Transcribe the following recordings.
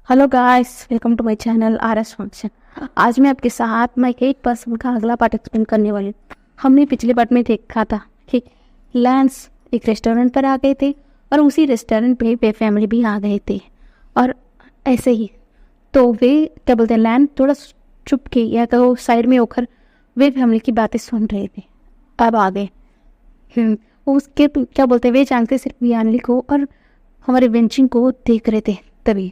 Hello guys, welcome to my channel R S function. आज मैं आपके साथ माई 8% का अगला पार्ट एक्सप्लेन करने वाली हूँ। हमने पिछले पार्ट में देखा था कि लैंस एक रेस्टोरेंट पर आ गए थे और उसी रेस्टोरेंट पे वे फैमिली भी आ गए थे। और ऐसे ही तो वे क्या बोलते हैं, लैंस थोड़ा चुप के या कहो साइड में होकर वे फैमिली की बातें सुन रहे थे। अब आ गए। उसके क्या बोलते हैं, वे जानते सिर्फ यानली को और हमारे वेंचिंग को देख रहे थे। तभी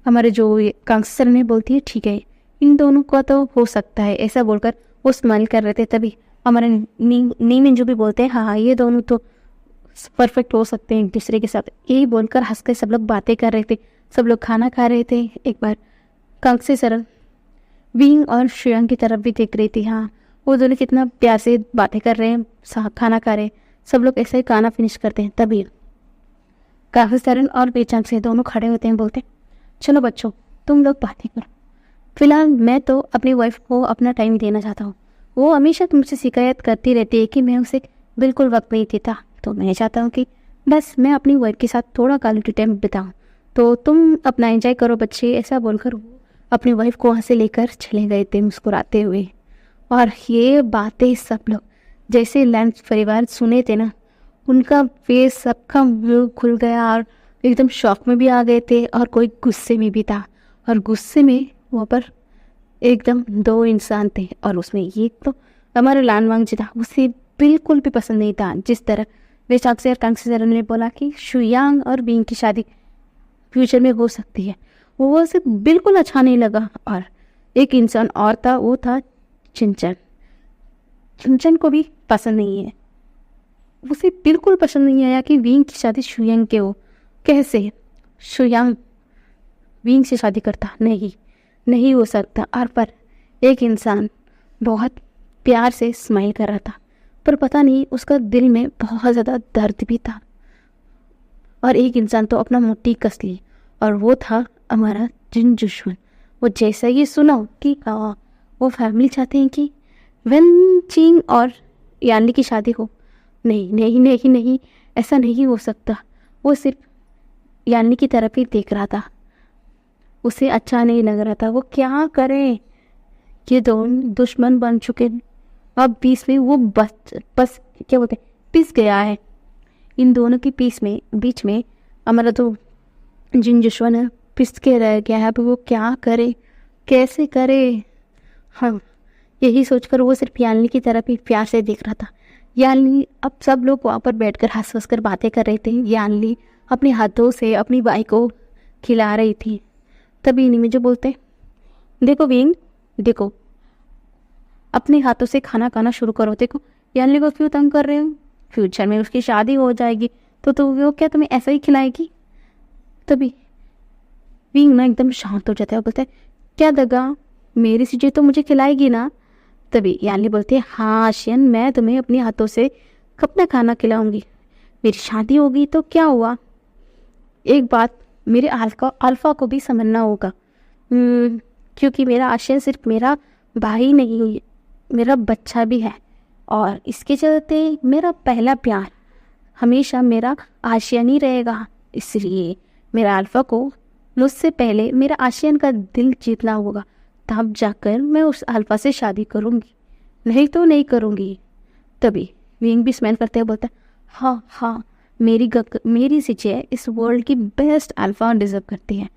हमारे जो कांग्रेस ने बोलती है ठीक है, इन दोनों का तो हो सकता है, ऐसा बोलकर वो स्माइल कर रहे थे। तभी हमारे नीमिन जो भी बोलते हैं हाँ ये दोनों तो परफेक्ट हो सकते हैं एक दूसरे के साथ, यही बोलकर हंस कर सब लोग बातें कर रहे थे। सब लोग खाना खा रहे थे। एक बार कांग्रेस विंग और श्रेयांग की तरफ भी देख रही थी। हाँ, वो दोनों कितना प्यार से बातें कर रहे हैं, खाना खा रहे हैं। सब लोग ऐसे ही खाना फिनिश करते हैं। तभी कांग्रेस और बेचांग से दोनों खड़े होते हैं, बोलते चलो बच्चों तुम लोग बातें करो, फिलहाल मैं तो अपनी वाइफ को अपना टाइम देना चाहता हूँ। वो हमेशा तुमसे शिकायत करती रहती है कि मैं उसे बिल्कुल वक्त नहीं देता, तो मैं चाहता हूँ कि बस मैं अपनी वाइफ के साथ थोड़ा क्वालिटी टाइम बिताऊँ। तो तुम अपना एंजॉय करो बच्चे, ऐसा बोलकर वो अपनी वाइफ को वहाँ से लेकर चले गए थे मुस्कुराते हुए। और ये बातें सब लोग जैसे लैंस परिवार सुने थे ना, उनका फेस सबका मुंह खुल गया और एकदम शॉक में भी आ गए थे और कोई गुस्से में भी था। और गुस्से में वहाँ पर एकदम दो इंसान थे और उसमें ये तो हमारा लानवांग जी था, उसे बिल्कुल भी पसंद नहीं था जिस तरह वे साक्षी और कांग्रेस ने बोला कि शुयांग और बींग की शादी फ्यूचर में हो सकती है। वो उसे बिल्कुल अच्छा नहीं लगा। और एक इंसान और था, वो था चिंचन। चिंचन को भी पसंद नहीं है, उसे बिल्कुल पसंद नहीं आया कि विंग की शादी शुयांग के हो। कैसे शुयांग विंग से शादी करता? नहीं हो सकता। और पर एक इंसान बहुत प्यार से स्माइल कर रहा था, पर पता नहीं उसका दिल में बहुत ज़्यादा दर्द भी था। और एक इंसान तो अपना मुट्ठी कस ली, और वो था हमारा जिन जुश्मन। वो जैसा ये सुना कि वो फैमिली चाहते हैं कि वन चिंग और यानली की शादी हो, नहीं, ऐसा नहीं हो सकता। वो सिर्फ यानली की तरफ ही देख रहा था, उसे अच्छा नहीं लग रहा था। वो क्या करे, ये दोनों दुश्मन बन चुके हैं। अब बीच में वो बस क्या बोलते पिस गया है। इन दोनों की बीच में हमारा तो जिन दुश्मन है पिस के रह गया है। अब वो क्या करे, कैसे करे? हाँ, यही सोचकर वो सिर्फ यानली की तरफ ही प्यार से देख रहा था। यानली, अब सब लोग वहाँ पर बैठकर हंस कर बातें कर रहे थे। यानली अपने हाथों से अपनी बाई को खिला रही थी। तभी इन्हीं में जो बोलते देखो विंग, देखो अपने हाथों से खाना खाना शुरू करो। देखो यानली को क्यों तंग कर रहे हो, फ्यूचर में उसकी शादी हो जाएगी तो वो क्या तुम्हें ऐसा ही खिलाएगी? तभी विंग ना एकदम शांत हो जाता है और बोलता है क्या दगा, मेरी चीज़ें तो मुझे खिलाएगी ना? तभी यानली बोलती है हाँ शियन, मैं तुम्हें अपने हाथों से अपना खाना खिलाऊंगी। मेरी शादी होगी तो क्या हुआ? एक बात मेरे अल्फा को भी समझना होगा, क्योंकि मेरा आशियन सिर्फ मेरा भाई नहीं, मेरा बच्चा भी है। और इसके चलते मेरा पहला प्यार हमेशा मेरा आशियन ही रहेगा। इसलिए मेरा अल्फा को मुझसे पहले मेरा आशियन का दिल जीतना होगा, तब जाकर मैं उस अल्फा से शादी करूँगी, नहीं तो नहीं करूँगी। तभी विंग भी स्माइल करते हुए बोलता है हाँ, मेरी सिचे इस वर्ल्ड की बेस्ट अल्फा डिजर्व करती है,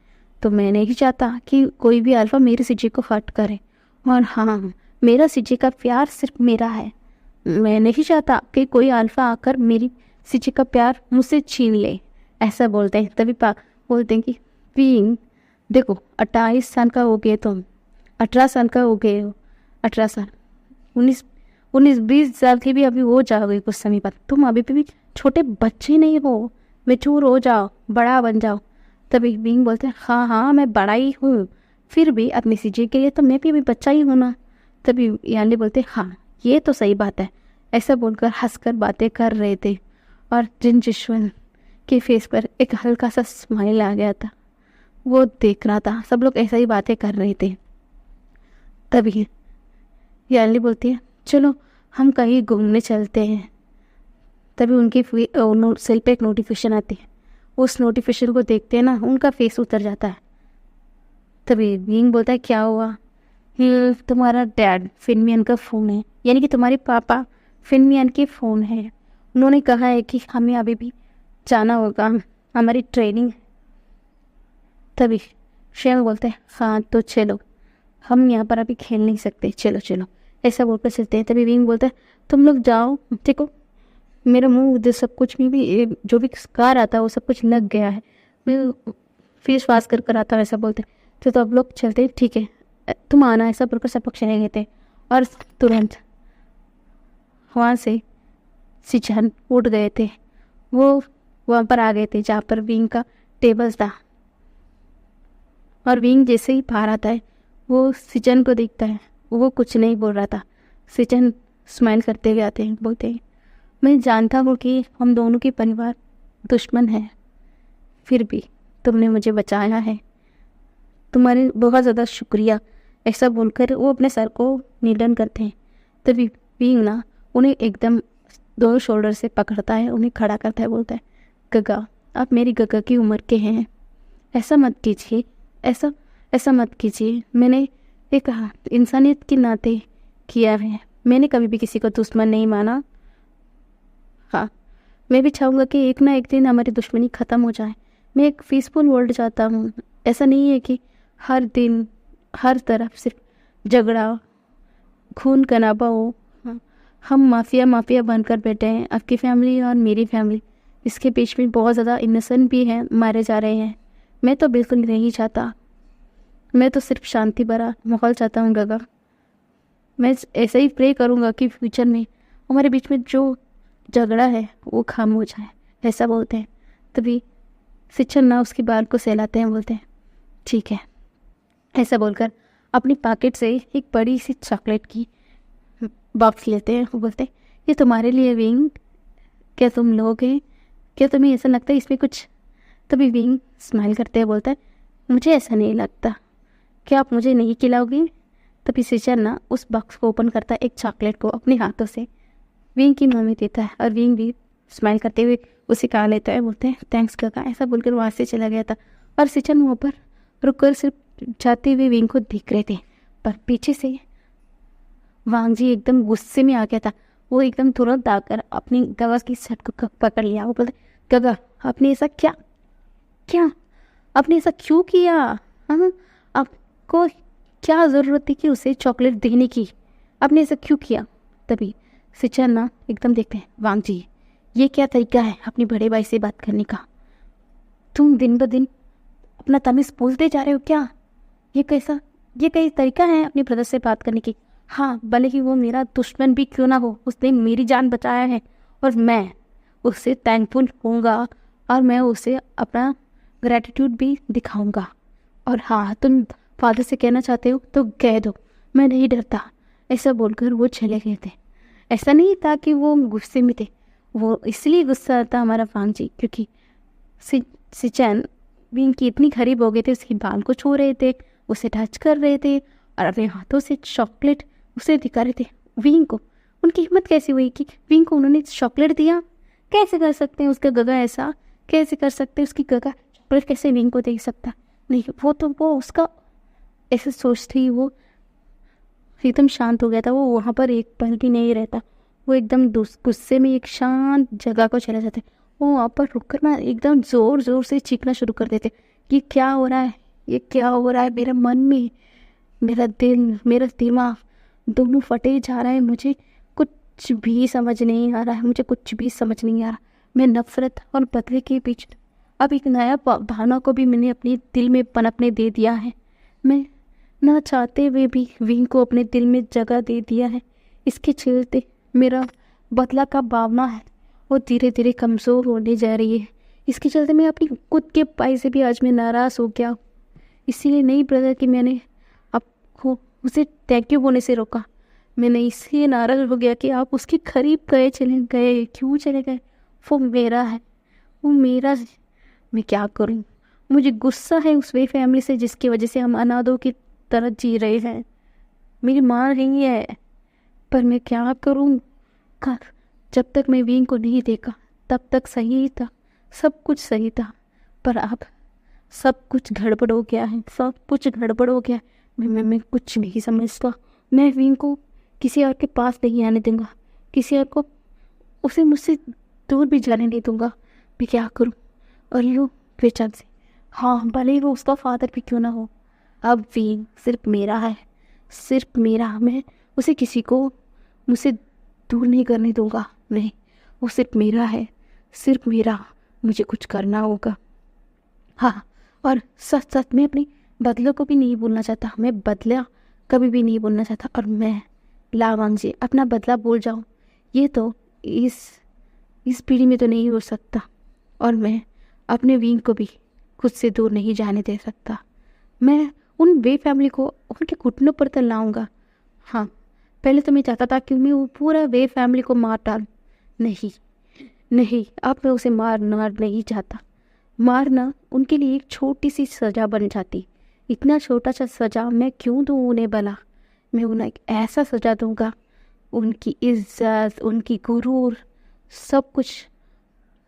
तो मैं नहीं चाहता कि कोई भी अल्फा मेरी सिचे को हर्ट करे। और हाँ, मेरा सिचे का प्यार सिर्फ मेरा है, मैं नहीं चाहता कि कोई अल्फा आकर मेरी सिचे का प्यार मुझसे छीन ले, ऐसा बोलते हैं। तभी बोलते हैं कि विंग देखो 28 साल का हो गए तुम, 18 साल का हो गए हो, 18 साल 19 साल की भी अभी हो जाओगे कुछ समय बाद। तुम अभी भी छोटे बच्चे नहीं हो, मैच्योर हो जाओ, बड़ा बन जाओ। तभी विंग बोलते हैं हाँ मैं बड़ा ही हूँ, फिर भी अपनी सीजे के लिए तो मैं भी अभी बच्चा ही हूँ ना। तभी यानली बोलते हाँ ये तो सही बात है, ऐसा बोलकर हंसकर बातें कर रहे थे। और जिन जिश्वन के फेस पर एक हल्का सा स्माइल आ गया था, वो देख रहा था सब लोग ऐसा ही बातें कर रहे थे। तभी यानली बोलती है चलो हम कहीं घूमने चलते हैं। तभी उनकी सेल पे एक नोटिफिकेशन आती है। उस नोटिफिकेशन को देखते हैं ना, उनका फेस उतर जाता है। तभी विंग बोलता है क्या हुआ? तुम्हारा डैड फिनमियन का फ़ोन है, यानी कि तुम्हारे पापा फिनमियन के फ़ोन है। उन्होंने कहा है कि हमें अभी भी जाना होगा, हमारी ट्रेनिंग। तभी शेम बोलते हैं हाँ तो चलो, हम यहाँ पर अभी खेल नहीं सकते, चलो चलो, ऐसा बोलकर चलते हैं। तभी विंग बोलता है तुम लोग जाओ, देखो मेरा मुंह जो सब कुछ में भी जो भी स्कार आता है वो सब कुछ लग गया है, मैं फेस वाश कर आता हूँ, ऐसा बोलते हैं। तो अब लोग चलते हैं, ठीक है तुम आना, ऐसा बोलकर सब लोग चले गए थे। और तुरंत वहाँ से सिचन उठ गए थे, वो वहाँ पर आ गए थे जहाँ पर विंग का टेबल था। और विंग जैसे ही बाहर आता है वो सिचन को देखता है, वो कुछ नहीं बोल रहा था। सिचन स्माइल करते हुए आते हैं, बोलते हैं मैं जानता हूँ कि हम दोनों के परिवार दुश्मन हैं, फिर भी तुमने मुझे बचाया है, तुम्हारे बहुत ज़्यादा शुक्रिया, ऐसा बोलकर वो अपने सर को नीडन करते हैं। तभी विंग ना उन्हें एकदम दोनों शोल्डर से पकड़ता है, उन्हें खड़ा करता है, बोलता है गगा आप मेरी गगा की उम्र के हैं, ऐसा मत कीजिए, ऐसा ऐसा मत कीजिए, मैंने एक इंसानियत के नाते किया है, मैंने कभी भी किसी को दुश्मन नहीं माना। हाँ मैं भी चाहूँगा कि एक ना एक दिन हमारी दुश्मनी ख़त्म हो जाए, मैं एक पीसफुल वर्ल्ड चाहता हूँ, ऐसा नहीं है कि हर दिन हर तरफ सिर्फ झगड़ा खून खराबा हो। हाँ, हम माफिया बनकर बैठे हैं, आपकी फैमिली और मेरी फैमिली, इसके बीच में बहुत ज़्यादा इनोसेंट भी हैं, मारे जा रहे हैं। मैं तो बिल्कुल नहीं चाहता, मैं तो सिर्फ शांति भरा माहौल चाहता हूँ गगा। मैं ऐसे ही प्रे करूँगा कि फ्यूचर में हमारे बीच में जो झगड़ा है वो खत्म हो जाए, ऐसा बोलते हैं। तभी सिचन ना उसके बाल को सहलाते हैं, बोलते हैं ठीक है, ऐसा बोलकर अपनी पॉकेट से एक बड़ी सी चॉकलेट की बॉक्स लेते हैं। वो बोलते हैं ये तुम्हारे लिए विंग, क्या तुम लोगे? क्या तुम्हें ऐसा लगता है इसमें कुछ? तभी विंग स्माइल करते हैं, बोलता है मुझे ऐसा नहीं लगता, क्या आप मुझे नहीं खिलाओगे? तभी सिचन ना उस बॉक्स को ओपन करता है, एक चॉकलेट को अपने हाथों से विंग की मुँह में देता है, और विंग भी स्माइल करते हुए उसे खा लेता है, बोलते हैं थैंक्स काका, ऐसा बोलकर वहाँ से चला गया था। और सिचन वहाँ पर रुककर सिर्फ जाते हुए विंग को देख रहे थे, पर पीछे से वांग जी एकदम गुस्से में आ गया था। वो एकदम तुरंत आकर अपनी गगा की शर्ट को पकड़ लिया। वो बोलते गगा आपने ऐसा क्या क्या आपने ऐसा क्यों किया? हाँ आपको क्या ज़रूरत थी कि उसे चॉकलेट देने की? आपने ऐसा क्यों किया? तभी सिचन ना एकदम देखते हैं, वांग जी ये क्या तरीका है अपने बड़े भाई से बात करने का? तुम दिन ब दिन अपना तमीज़ भूलते जा रहे हो क्या? ये कई तरीका है अपने ब्रदर से बात करने की। हाँ भले ही वो मेरा दुश्मन भी क्यों ना हो, उसने मेरी जान बचाया है, और मैं उससे थैंकफुल होऊंगा, और मैं उसे अपना ग्रैटिट्यूड भी दिखाऊंगा। और हाँ तुम फादर से कहना चाहते हो तो कह दो, मैं नहीं डरता, ऐसा बोलकर वो चले गए थे। ऐसा नहीं था कि वो गुस्से में थे, वो इसलिए गुस्सा था हमारा वांग जी, क्योंकि सिचन विंग की इतनी करीब हो गए थे, उसके बाल को छू रहे थे, उसे टच कर रहे थे, और अपने हाथों से चॉकलेट उसे दिखा रहे थे विंग को। उनकी हिम्मत कैसी हुई कि विंग को उन्होंने चॉकलेट दिया? कैसे कर सकते हैं उसका गगा ऐसा? कैसे कर सकते हैं उसकी गगा चॉकलेट कैसे विंग को दे सकता? नहीं, वो उसका ऐसे सोचती, वो एकदम शांत हो गया था, वो वहाँ पर एक पल भी नहीं रहता, वो एकदम गुस्से में एक शांत जगह को चले जाते। वो वहाँ पर रुक कर ना एकदम ज़ोर ज़ोर से चीखना शुरू कर देते, ये क्या हो रहा है, ये क्या हो रहा है मेरे मन में, मेरा दिल मेरा दिमाग दोनों फटे जा रहा है, मुझे कुछ भी समझ नहीं आ रहा है, मुझे कुछ भी समझ नहीं आ रहा। मैं नफरत और बदले के बीच अब एक नया भावना को भी मैंने अपने दिल में पनपने दे दिया है। मैं ना चाहते हुए भी विंग को अपने दिल में जगह दे दिया है। इसके चलते मेरा बदला का भावना है वो धीरे धीरे कमज़ोर होने जा रही है। इसके चलते मैं अपनी खुद के भाई से भी आज मैं नाराज़ हो गया। इसीलिए नहीं ब्रदर कि मैंने आपको उसे थैंक यू बोलने से रोका, मैंने इसलिए नाराज़ हो गया कि आप उसके करीब चले गए, क्यों चले गए? वो मेरा है, वो मेरा, मैं क्या करूं? मुझे गुस्सा है उस वे फैमिली से जिसकी वजह से हम अनाथों की तरह जी रहे हैं। मेरी माँ नहीं है, पर मैं क्या करूं? जब तक मैं विंग को नहीं देखा तब तक सही था, सब कुछ सही था, पर अब सब कुछ गड़बड़ हो गया है, सब कुछ गड़बड़ हो गया है। मैं कुछ नहीं समझता। मैं विंग को किसी और के पास नहीं आने दूंगा, किसी और को उसे मुझसे दूर भी जाने नहीं दूंगा। मैं क्या करूं? और यूँ बेचैन से, हाँ भले ही वो उसका फादर भी क्यों ना हो, अब विंग सिर्फ मेरा है, सिर्फ मेरा। मैं उसे किसी को मुझसे दूर नहीं करने दूंगा। नहीं, वो सिर्फ मेरा है, सिर्फ मेरा। मुझे कुछ करना होगा। हाँ, और सच सच में अपनी बदलों को भी नहीं भूलना चाहता। मैं बदला कभी भी नहीं भूलना चाहता। और मैं लावांग जी अपना बदला भूल जाऊँ, ये तो इस पीढ़ी में तो नहीं हो सकता। और मैं अपने विंग को भी खुद से दूर नहीं जाने दे सकता। मैं उन वे फैमिली को उनके घुटनों पर तो लाऊंगा। हाँ, पहले तो मैं चाहता था कि मैं वो पूरा वे फैमिली को मार डालूं। नहीं नहीं, अब मैं उसे मारना नहीं चाहता। मारना उनके लिए एक छोटी सी सज़ा बन जाती। इतना छोटा सा सज़ा मैं क्यों दूँ उन्हें भला? मैं उन्हें एक ऐसा सज़ा दूंगा, उनकी इज्जत, उनकी गुरूर, सब कुछ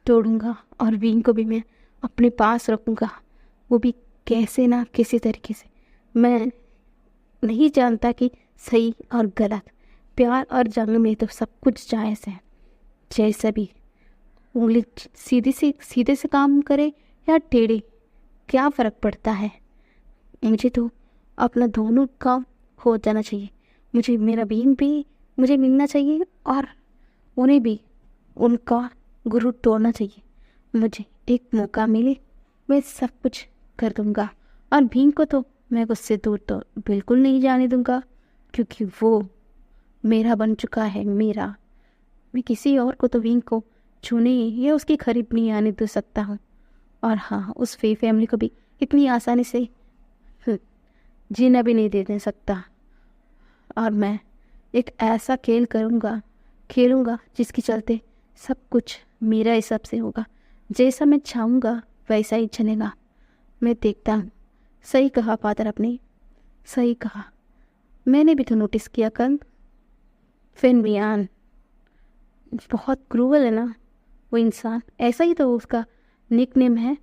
तोड़ूंगा। और विंग को भी मैं अपने पास रखूंगा, वो भी कैसे ना किसी तरीके से। मैं नहीं जानता कि सही और गलत, प्यार और जंग में तो सब कुछ जायज़ है। जैसा भी उंगली सीधे से काम करे या टेढ़ी, क्या फ़र्क पड़ता है? मुझे तो अपना दोनों काम हो जाना चाहिए। मुझे मेरा बीन भी मुझे मिलना चाहिए और उन्हें भी उनका गुरु तोड़ना चाहिए। मुझे एक मौका मिले, मैं सब कुछ कर दूंगा। और भीम को तो मैं उससे दूर तो बिल्कुल नहीं जाने दूंगा, क्योंकि वो मेरा बन चुका है, मेरा। मैं किसी और को तो विंग को छूने या उसके करीब नहीं आने दे सकता हूँ। और हाँ, उस फे फैमिली को भी इतनी आसानी से जीना भी नहीं दे सकता। और मैं एक ऐसा खेल खेलूँगा जिसके चलते सब कुछ मेरा हिसाब से होगा। जैसा मैं चाहूँगा वैसा ही चलेगा। मैं देखता हूँ। सही कहा फादर आपने, सही कहा। मैंने भी तो नोटिस किया कल। फेनबियान बहुत क्रूअल है ना वो इंसान। ऐसा ही तो उसका निकनेम है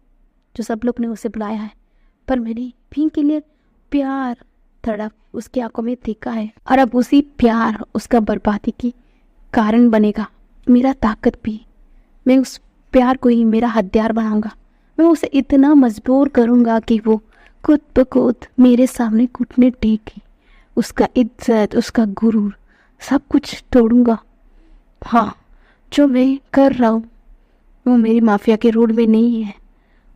जो सब लोग ने उसे बुलाया है। पर मैंने भी के लिए प्यार, तड़प उसकी आंखों में देखा है। और अब उसी प्यार उसका बर्बादी की कारण बनेगा। मेरा ताकत भी, मैं उस प्यार को ही मेरा हथियार बनाऊंगा। मैं उसे इतना मजबूर करूंगा कि वो खुद ब खुद मेरे सामने घुटने टेके। उसका इज्जत, उसका गुरूर, सब कुछ तोड़ूंगा। हाँ, जो मैं कर रहा हूँ वो मेरी माफिया के रोड में नहीं है।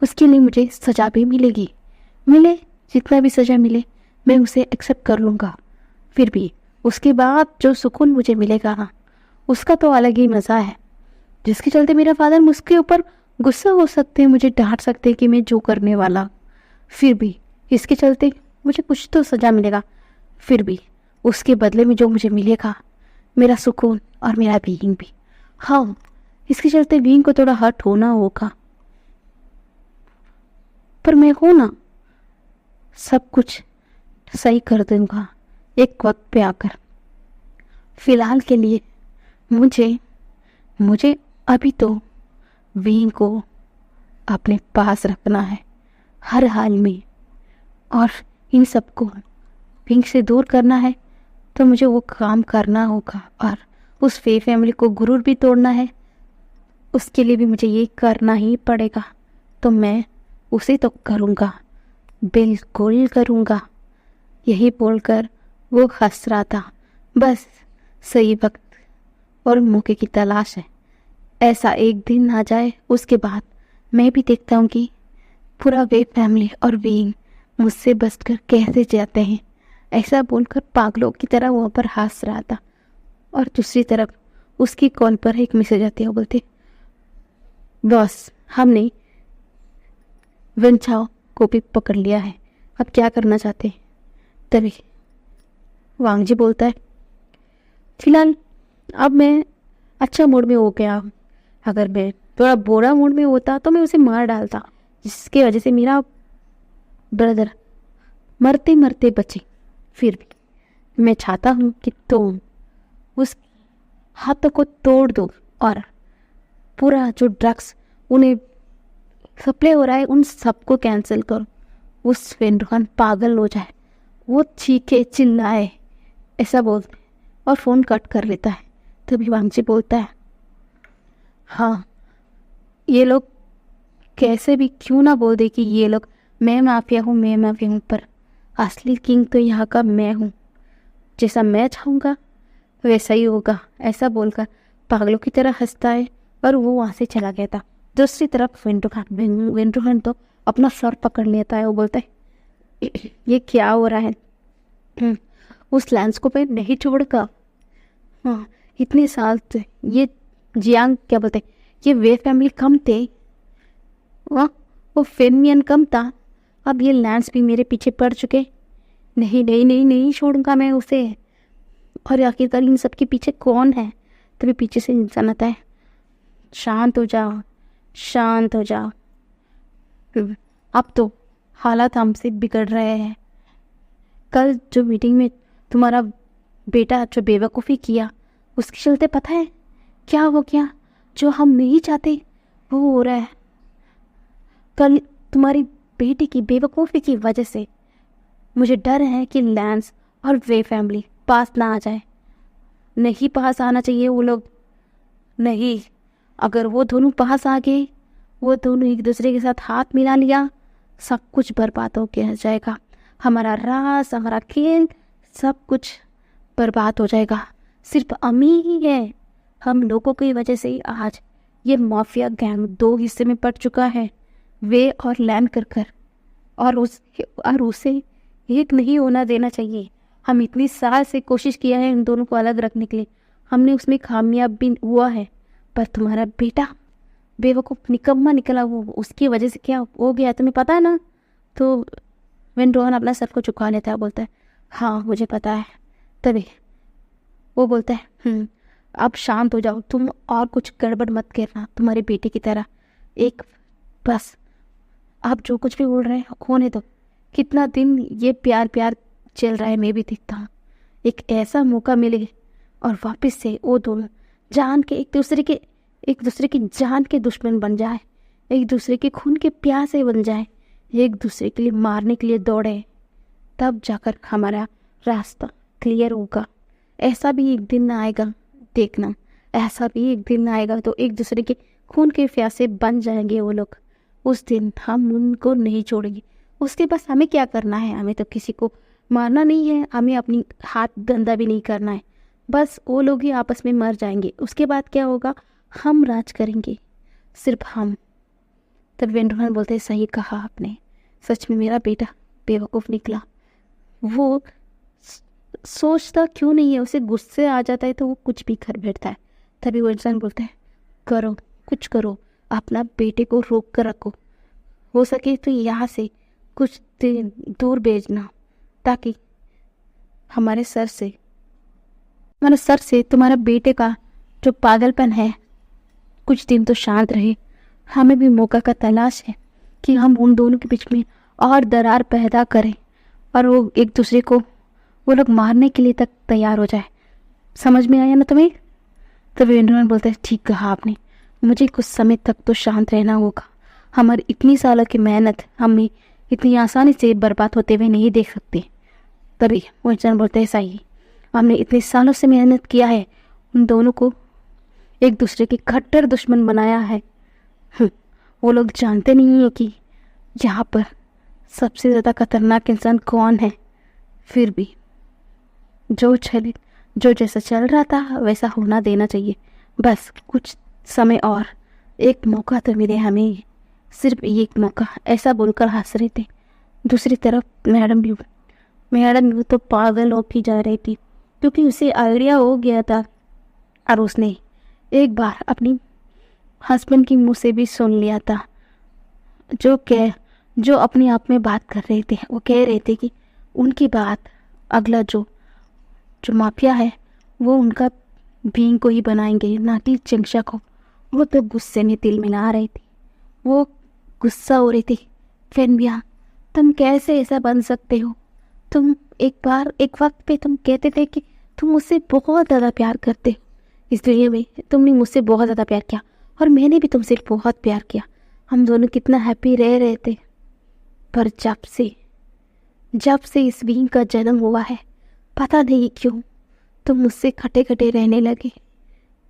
उसके लिए मुझे सज़ा भी मिलेगी। मिले जितना भी सज़ा मिले मैं उसे एक्सेप्ट कर लूँगा। फिर भी उसके बाद जो सुकून मुझे मिलेगा उसका तो अलग ही मज़ा है। जिसके चलते मेरा फादर मुझके ऊपर गुस्सा हो सकते हैं, मुझे डांट सकते हैं कि मैं जो करने वाला, फिर भी इसके चलते मुझे कुछ तो सज़ा मिलेगा। फिर भी उसके बदले में जो मुझे मिलेगा, मेरा सुकून और मेरा बीइंग भी। हाँ, इसके चलते बीइंग को थोड़ा हर्ट होना होगा, पर मैं हूँ ना, सब कुछ सही कर दूंगा एक वक्त पे आकर। फिलहाल के लिए मुझे अभी तो बीइंग को अपने पास रखना है हर हाल में। और इन सबको पिंक से दूर करना है तो मुझे वो काम करना होगा। और उस फे फैमिली को गुरूर भी तोड़ना है, उसके लिए भी मुझे ये करना ही पड़ेगा। तो मैं उसे तो करूँगा, बिल्कुल करूँगा। यही बोलकर वो हंस रहा था। बस सही वक्त और मौके की तलाश है। ऐसा एक दिन आ जाए, उसके बाद मैं भी देखता हूँ कि पूरा वे फैमिली और बीइंग मुझसे बचकर कैसे जाते हैं। ऐसा बोलकर पागलों की तरह वहाँ पर हंस रहा था। और दूसरी तरफ उसकी कॉल पर एक मैसेज आती है। वो बोलते, बॉस हमने वेंचाओ को भी पकड़ लिया है, अब क्या करना चाहते हैं? तभी वांग जी बोलता है, फिलहाल अब मैं अच्छा मूड में हो गया हूँ। अगर मैं थोड़ा बुरा मूड में होता तो मैं उसे मार डालता, जिसकी वजह से मेरा ब्रदर मरते मरते बचे। फिर भी मैं चाहता हूँ कि तुम उस हाथों को तोड़ दो और पूरा जो ड्रग्स उन्हें सप्लाई हो रहा है उन सबको कैंसिल करो। उस वेंड्रोहन पागल हो जाए, वो चीखे चिल्लाए, ऐसा बोलते और फ़ोन कट कर लेता है। तभी वांगची बोलता है, हाँ ये लोग कैसे भी क्यों ना बोल दे कि ये लोग मैं माफिया हूँ, पर असली किंग तो यहाँ का मैं हूँ। जैसा मैं चाहूँगा वैसा ही होगा, ऐसा बोलकर पागलों की तरह हंसता है और वो वहाँ से चला गया था। दूसरी तरफ वेंड्रोहन तो अपना सर पकड़ लेता है। वो बोलता है, ये क्या हो रहा है? उस लैंस को मैं नहीं छोड़कर, हाँ इतने साल से ये जियांग क्या बोलते, ये वे फैमिली कम थे, वाह वो फेमियन कम था, अब ये लैंस भी मेरे पीछे पड़ चुके। नहीं नहीं नहीं नहीं छोड़ूंगा मैं उसे। और आखिरकार इन सब के पीछे कौन है? तभी पीछे से इंसान आता है, शांत हो जाओ, शांत हो जाओ, अब तो हालात हमसे बिगड़ रहे हैं। कल जो मीटिंग में तुम्हारा बेटा जो बेवकूफ़ी किया, उसके चलते पता है क्या हो गया? जो हम नहीं चाहते वो हो रहा है। कल तुम्हारी बेटी की बेवकूफ़ी की वजह से मुझे डर है कि लैंस और वे फैमिली पास ना आ जाए। नहीं पास आना चाहिए वो लोग, नहीं, अगर वो दोनों पास आ गए, वो दोनों एक दूसरे के साथ हाथ मिला लिया, सब कुछ बर्बाद हो के जाएगा। हमारा राज, हमारा खेल, सब कुछ बर्बाद हो जाएगा। सिर्फ अमी ही है, हम लोगों की वजह से ही आज ये माफिया गैंग 2 हिस्से में पड़ चुका है, वे और लैन कर और उसे एक नहीं होना देना चाहिए। हम इतनी साल से कोशिश किया है इन दोनों को अलग रखने के लिए, हमने उसमें कामयाब भी हुआ है, पर तुम्हारा बेटा बेवकूफ़ निकम्मा निकला, वो उसकी वजह से क्या हो गया तुम्हें पता है ना? तो वेंड्रोहन अपना सर को झुका लेता है, बोलता है, हाँ मुझे पता है। तभी वो बोलता है, अब शांत हो जाओ, तुम और कुछ गड़बड़ मत करना तुम्हारे बेटे की तरह। एक बस आप जो कुछ भी बोल रहे हैं होने दो। कितना दिन ये प्यार प्यार चल रहा है मैं भी देखता हूँ। एक ऐसा मौका मिले और वापस से वो दोनों जान के एक दूसरे की जान के दुश्मन बन जाए, एक दूसरे के खून के प्यासे बन जाए, एक दूसरे के लिए मारने के लिए दौड़े, तब जाकर हमारा रास्ता क्लियर होगा। ऐसा भी एक दिन आएगा, देखना, ऐसा भी एक दिन आएगा तो एक दूसरे के खून के प्यासे बन जाएंगे वो लोग। उस दिन हम उनको नहीं छोड़ेंगे। उसके बाद हमें क्या करना है? हमें तो किसी को मारना नहीं है, हमें अपनी हाथ गंदा भी नहीं करना है। बस वो लोग ही आपस में मर जाएंगे। उसके बाद क्या होगा? हम राज करेंगे, सिर्फ हम। तब वेंड्रोहन बोलते, सही कहा आपने, सच में मेरा बेटा बेवकूफ़ निकला। वो सोचता क्यों नहीं है, उसे गुस्से आ जाता है तो वो कुछ भी कर बैठता है। तभी वो इंसान बोलता है, करो, कुछ करो, अपना बेटे को रोक कर रखो, हो सके तो यहाँ से कुछ दिन दूर भेजना, ताकि हमारे सर से तुम्हारा बेटे का जो पागलपन है कुछ दिन तो शांत रहे। हमें भी मौका का तलाश है कि हम उन दोनों के बीच में और दरार पैदा करें और वो एक दूसरे को वो लोग मारने के लिए तक तैयार हो जाए। समझ में आया ना तुम्हें? तब वेंड्रोहन बोलता है, ठीक कहा आपने, मुझे कुछ समय तक तो शांत रहना होगा। हमारी इतनी सालों की मेहनत हमें इतनी आसानी से बर्बाद होते हुए नहीं देख सकते। तभी वो इंसान बोलता है, सही, हमने इतने सालों से मेहनत किया है, उन दोनों को एक दूसरे के कट्टर दुश्मन बनाया है। वो लोग जानते नहीं है कि यहाँ पर सबसे ज़्यादा खतरनाक इंसान कौन है। फिर भी जो जैसा चल रहा था वैसा होना देना चाहिए। बस कुछ समय और, एक मौका तो मिले हमें, सिर्फ एक मौका, ऐसा बोलकर हंस रहे थे। दूसरी तरफ मैडम भी तो पागल होती जा रही थी, क्योंकि उसे आइडिया हो गया था और उसने एक बार अपनी हस्बैंड की मुंह से भी सुन लिया था, जो अपने आप में बात कर रहे थे। वो कह रहे थे कि उनकी बात अगला जो माफिया है वो उनका बींग को ही बनाएंगे, ना कि चिंगशा को। वो तो गुस्से में तिल मिला रही थी, वो गुस्सा हो रही थी। फेनबिया, तुम कैसे ऐसा बन सकते हो? तुम एक वक्त पे तुम कहते थे कि तुम मुझसे बहुत ज़्यादा प्यार करते हो, इसलिए तुमने मुझसे बहुत ज़्यादा प्यार किया और मैंने भी तुमसे बहुत प्यार किया। हम दोनों कितना हैप्पी रह रहे थे। पर जब से इस बीन का जन्म हुआ है, पता नहीं क्यों तुम मुझसे खटे खटे रहने लगे।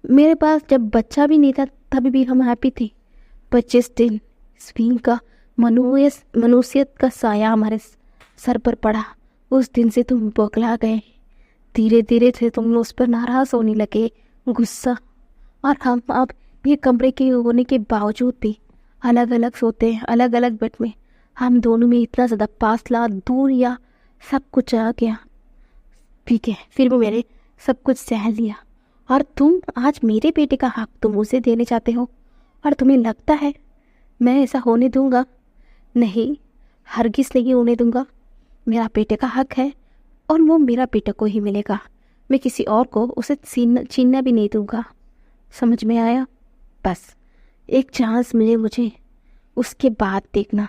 मेरे पास जब बच्चा भी नहीं था तभी भी हम हैप्पी थे, पर जिस दिन इस बीन का मनुष्यत का साया हमारे सर पर पड़ा, उस दिन से तुम बौखला गए। धीरे धीरे से तुम उस पर नाराज़ होने लगे, गुस्सा। और हम अब ये कमरे के होने के बावजूद भी अलग अलग सोते हैं, अलग अलग बेड में। हम दोनों में इतना ज़्यादा फासला, दूर या सब कुछ आ गया। ठीक है, फिर भी मैंने सब कुछ सह लिया। और तुम आज मेरे बेटे का हक तुम उसे देने चाहते हो, और तुम्हें लगता है मैं ऐसा होने दूंगा? नहीं, हरगिज़ नहीं होने दूंगा। मेरा बेटे का हक है और वो मेरा बेटा को ही मिलेगा। मैं किसी और को उसे छीनना भी नहीं दूंगा। समझ में आया? बस एक चांस मिले मुझे, उसके बाद देखना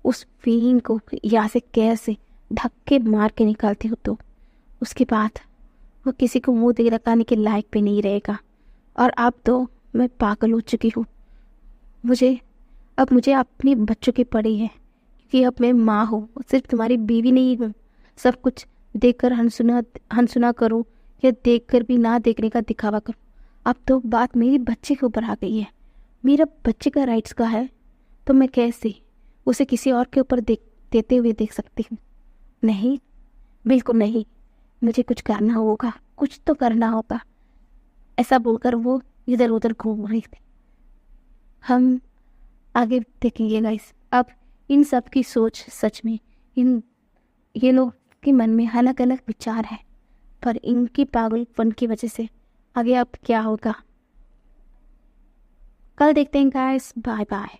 उस फीलिंग को यहाँ से कैसे धक्के मार के निकालती हूँ। तो उसके बाद वो किसी को मुंह दिखाने के लायक भी नहीं रहेगा। और अब तो मैं पागल हो चुकी हूँ। मुझे अपने बच्चों की पड़ी है, क्योंकि अब मैं माँ हूँ, सिर्फ तुम्हारी बीवी नहीं हूँ। सब कुछ देखकर अनसुना करूँ या देखकर भी ना देखने का दिखावा करूँ। अब तो बात मेरी बच्चे के ऊपर आ गई है। मेरा बच्चे का राइट्स का है, तो मैं कैसे उसे किसी और के ऊपर देते हुए देख सकती हूँ? नहीं, बिल्कुल नहीं। मुझे कुछ करना होगा, कुछ तो करना होगा। ऐसा बोलकर वो इधर उधर घूम रही थी। हम आगे देखेंगे गाइस। अब इन सब की सोच सच में ये लोग के मन में अलग अलग विचार है, पर इनकी पागलपन की वजह से आगे अब क्या होगा कल देखते हैं गाइस। Bye bye.